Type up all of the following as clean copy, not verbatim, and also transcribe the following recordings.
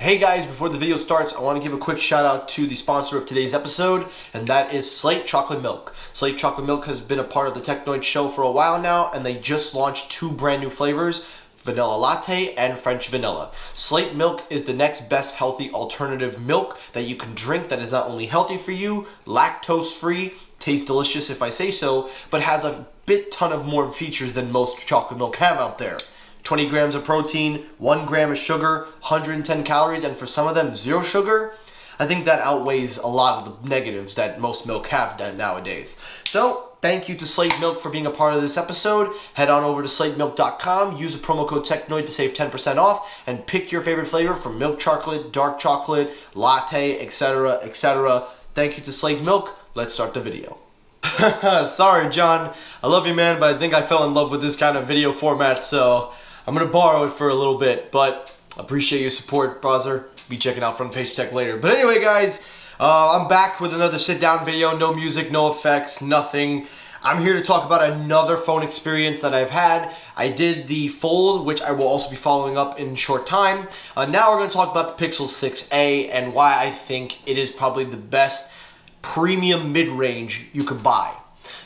Hey guys, before the video starts, I want to give a quick shout out to the sponsor of today's episode, and that is Slate Chocolate Milk. Slate Chocolate Milk has been a part of the Technoid show for a while now, and they just launched 2 brand new flavors, vanilla latte and French vanilla. Slate milk is the next best healthy alternative milk that you can drink that is not only healthy for you, lactose free, tastes delicious if I say so, but has a ton of more features than most chocolate milk have out there. 20 grams of protein, 1 gram of sugar, 110 calories, and for some of them, 0 sugar. I think that outweighs a lot of the negatives that most milk have nowadays. So, thank you to Slate Milk for being a part of this episode. Head on over to slatemilk.com, use the promo code TECHNOID to save 10% off, and pick your favorite flavor from milk chocolate, dark chocolate, latte, etc., etc. Thank you to Slate Milk. Let's start the video. Sorry, John. I love you, man, but I think I fell in love with this kind of video format, so I'm going to borrow it for a little bit, but appreciate your support, brother. Be checking out Front Page Tech later. But anyway, guys, I'm back with another sit-down video. No music, no effects, nothing. I'm here to talk about another phone experience that I've had. I did the Fold, which I will also be following up in a short time. Now we're going to talk about the Pixel 6a and why I think it is probably the best premium mid-range you could buy.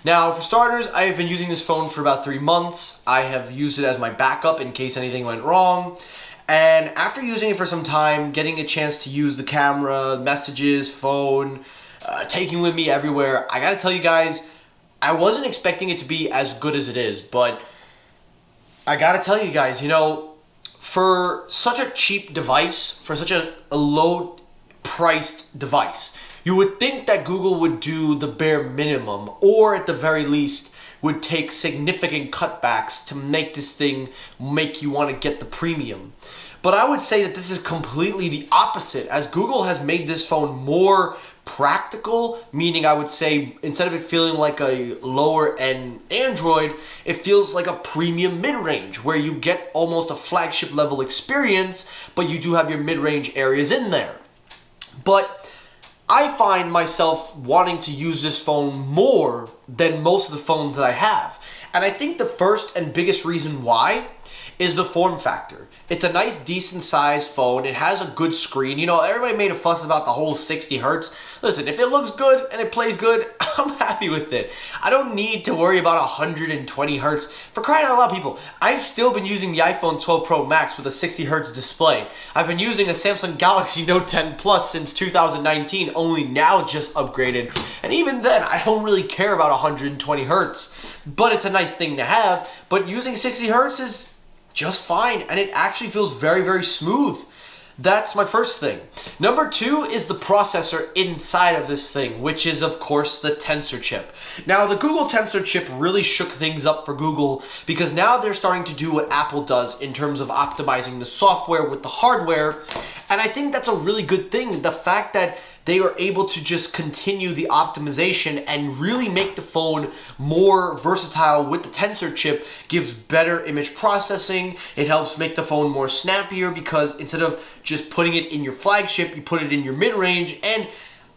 Now, for starters, I have been using this phone for about 3 months. I have used it as my backup in case anything went wrong. And after using it for some time, getting a chance to use the camera, messages, phone, taking with me everywhere, I gotta tell you guys, I wasn't expecting it to be as good as it is, but I gotta tell you guys, you know, for such a cheap device, for such a low-priced device, you would think that Google would do the bare minimum, or at the very least, would take significant cutbacks to make this thing make you want to get the premium. But I would say that this is completely the opposite, as Google has made this phone more practical, meaning I would say instead of it feeling like a lower end Android, it feels like a premium mid-range where you get almost a flagship level experience, but you do have your mid-range areas in there. But I find myself wanting to use this phone more than most of the phones that I have. And I think the first and biggest reason why is the form factor. It's a nice, decent sized phone. It has a good screen. You know, everybody made a fuss about the whole 60 hertz. Listen, if it looks good and it plays good, I'm happy with it. I don't need to worry about 120 hertz. For crying out loud, people, I've still been using the iPhone 12 Pro Max with a 60 hertz display. I've been using a Samsung Galaxy Note 10 Plus since 2019, only now just upgraded. And even then, I don't really care about 120 hertz. But it's a nice thing to have. But using 60 hertz is just fine, and it actually feels very, very smooth. That's my first thing. Number 2 is the processor inside of this thing, which is, of course, the Tensor Chip. Now, the Google Tensor Chip really shook things up for Google because now they're starting to do what Apple does in terms of optimizing the software with the hardware, and I think that's a really good thing. The fact that they are able to just continue the optimization and really make the phone more versatile with the Tensor Chip gives better image processing. It helps make the phone more snappier because instead of just putting it in your flagship, you put it in your mid-range, and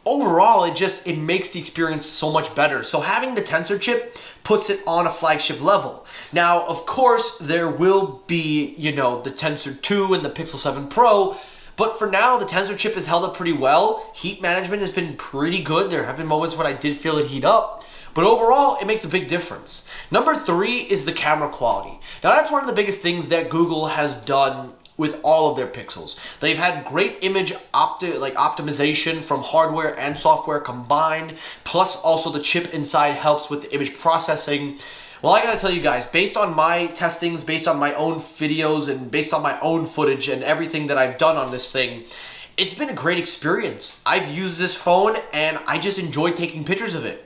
overall it makes the experience so much better. So having the Tensor Chip puts it on a flagship level. Now, of course, there will be, you know, the Tensor 2 and the Pixel 7 Pro, but for now, the Tensor Chip has held up pretty well. Heat management has been pretty good. There have been moments when I did feel it heat up, but overall, it makes a big difference. Number 3 is the camera quality. Now, that's one of the biggest things that Google has done with all of their Pixels. They've had great image optimization from hardware and software combined, plus also the chip inside helps with the image processing. Well, I gotta tell you guys, based on my testings, based on my own videos, and based on my own footage and everything that I've done on this thing, it's been a great experience. I've used this phone and I just enjoy taking pictures of it.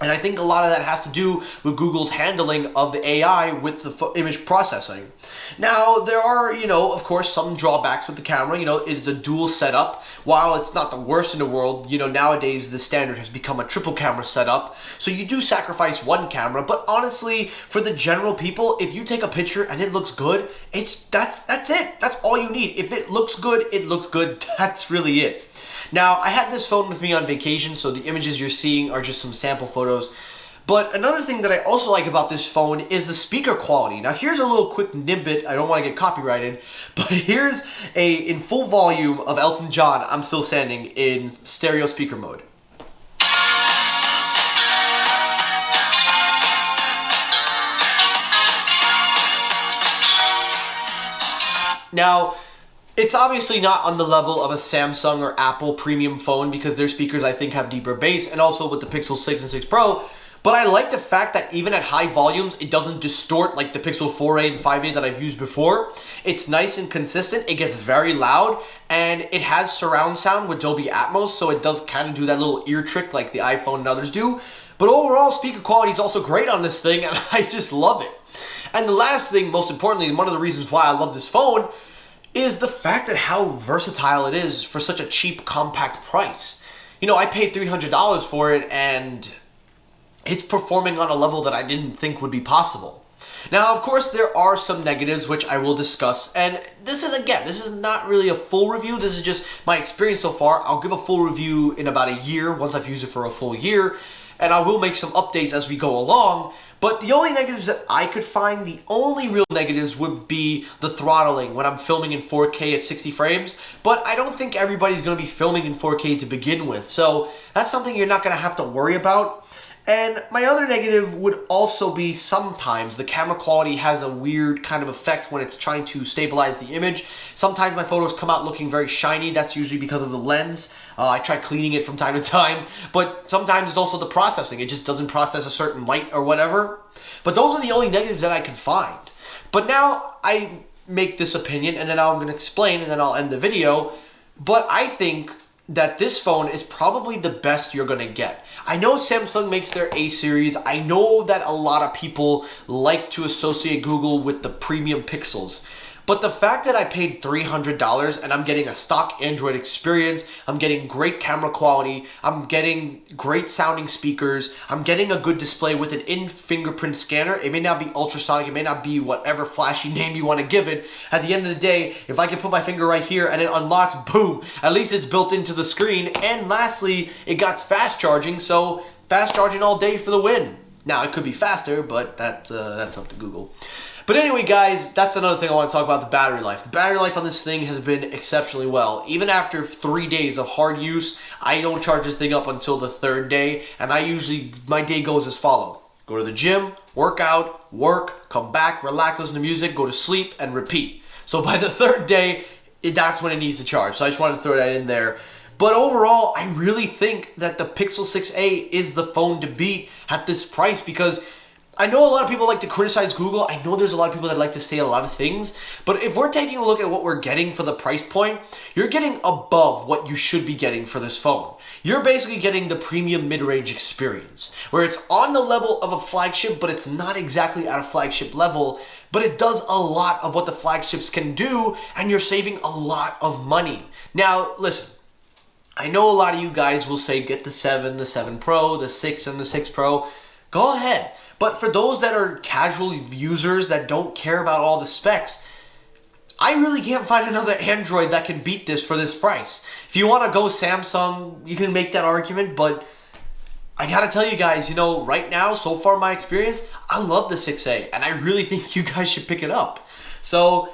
And I think a lot of that has to do with Google's handling of the AI with the image processing. Now, there are, you know, of course, some drawbacks with the camera. You know, it's a dual setup. While it's not the worst in the world, you know, nowadays the standard has become a triple camera setup. So you do sacrifice one camera, but honestly, for the general people, if you take a picture and it looks good, that's it. That's all you need. If it looks good, it looks good. That's really it. Now, I had this phone with me on vacation, so the images you're seeing are just some sample photos. But another thing that I also like about this phone is the speaker quality. Now here's a little quick nibbit, I don't want to get copyrighted, but here's in full volume of Elton John, I'm Still Standing, in stereo speaker mode. Now, it's obviously not on the level of a Samsung or Apple premium phone because their speakers, I think, have deeper bass, and also with the Pixel 6 and 6 Pro. But I like the fact that even at high volumes, it doesn't distort like the Pixel 4a and 5a that I've used before. It's nice and consistent. It gets very loud, and it has surround sound with Dolby Atmos, so it does kind of do that little ear trick like the iPhone and others do. But overall, speaker quality is also great on this thing, and I just love it. And the last thing, most importantly, and one of the reasons why I love this phone, is the fact that how versatile it is for such a cheap, compact price. You know, I paid $300 for it, and it's performing on a level that I didn't think would be possible. Now, of course, there are some negatives, which I will discuss, and this is not really a full review, this is just my experience so far. I'll give a full review in about a year, once I've used it for a full year, and I will make some updates as we go along. But the only negatives that I could find, the only real negatives would be the throttling when I'm filming in 4K at 60 frames. But I don't think everybody's going to be filming in 4K to begin with. So that's something you're not going to have to worry about. And my other negative would also be sometimes the camera quality has a weird kind of effect when it's trying to stabilize the image. Sometimes my photos come out looking very shiny. That's usually because of the lens. I try cleaning it from time to time, but sometimes it's also the processing. It just doesn't process a certain light or whatever. But those are the only negatives that I could find. But now I make this opinion, and then I'm going to explain, and then I'll end the video. But I think that this phone is probably the best you're going to get. I know Samsung makes their A series. I know that a lot of people like to associate Google with the premium pixels. But the fact that I paid $300 and I'm getting a stock Android experience, I'm getting great camera quality, I'm getting great sounding speakers, I'm getting a good display with an in-fingerprint scanner. It may not be ultrasonic, it may not be whatever flashy name you want to give it. At the end of the day, if I can put my finger right here and it unlocks, boom, at least it's built into the screen. And lastly, it got fast charging, so fast charging all day for the win. Now, it could be faster, but that's up to Google. But anyway, guys, that's another thing I want to talk about, the battery life. The battery life on this thing has been exceptionally well. Even after 3 days of hard use, I don't charge this thing up until the 3rd day, and my day goes as follows. Go to the gym, work out, work, come back, relax, listen to music, go to sleep, and repeat. So by the 3rd day, that's when it needs to charge. So I just wanted to throw that in there. But overall, I really think that the Pixel 6a is the phone to beat at this price, because I know a lot of people like to criticize Google. I know there's a lot of people that like to say a lot of things. But if we're taking a look at what we're getting for the price point, you're getting above what you should be getting for this phone. You're basically getting the premium mid-range experience, where it's on the level of a flagship, but it's not exactly at a flagship level. But it does a lot of what the flagships can do, and you're saving a lot of money. Now, listen. I know a lot of you guys will say get the 7 Pro, the 6 and the 6 Pro. Go ahead. But for those that are casual users that don't care about all the specs, I really can't find another Android that can beat this for this price. If you want to go Samsung, you can make that argument, but I gotta tell you guys, you know, right now, so far my experience, I love the 6A, and I really think you guys should pick it up. So,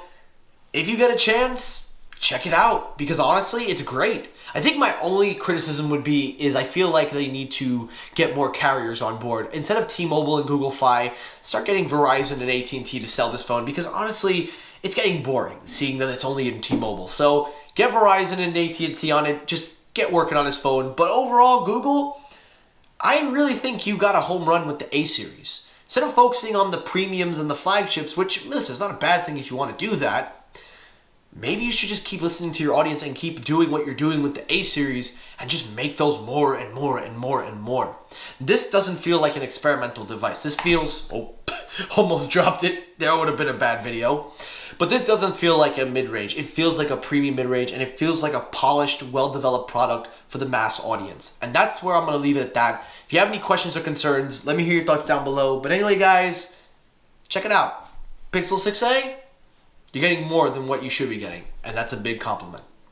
if you get a chance, check it out, because honestly, it's great. I think my only criticism would be is I feel like they need to get more carriers on board. Instead of T-Mobile and Google Fi, start getting Verizon and AT&T to sell this phone, because honestly, it's getting boring seeing that it's only in T-Mobile. So get Verizon and AT&T on it, just get working on this phone. But overall, Google, I really think you got a home run with the A series. Instead of focusing on the premiums and the flagships, which, listen, it's not a bad thing if you want to do that, maybe you should just keep listening to your audience and keep doing what you're doing with the A series and just make those more and more and more and more. This doesn't feel like an experimental device. This feels, oh, almost dropped it. That would have been a bad video. But this doesn't feel like a mid-range. It feels like a premium mid-range, and it feels like a polished, well-developed product for the mass audience. And that's where I'm going to leave it at that. If you have any questions or concerns, let me hear your thoughts down below. But anyway, guys, check it out. Pixel 6a, you're getting more than what you should be getting, and that's a big compliment.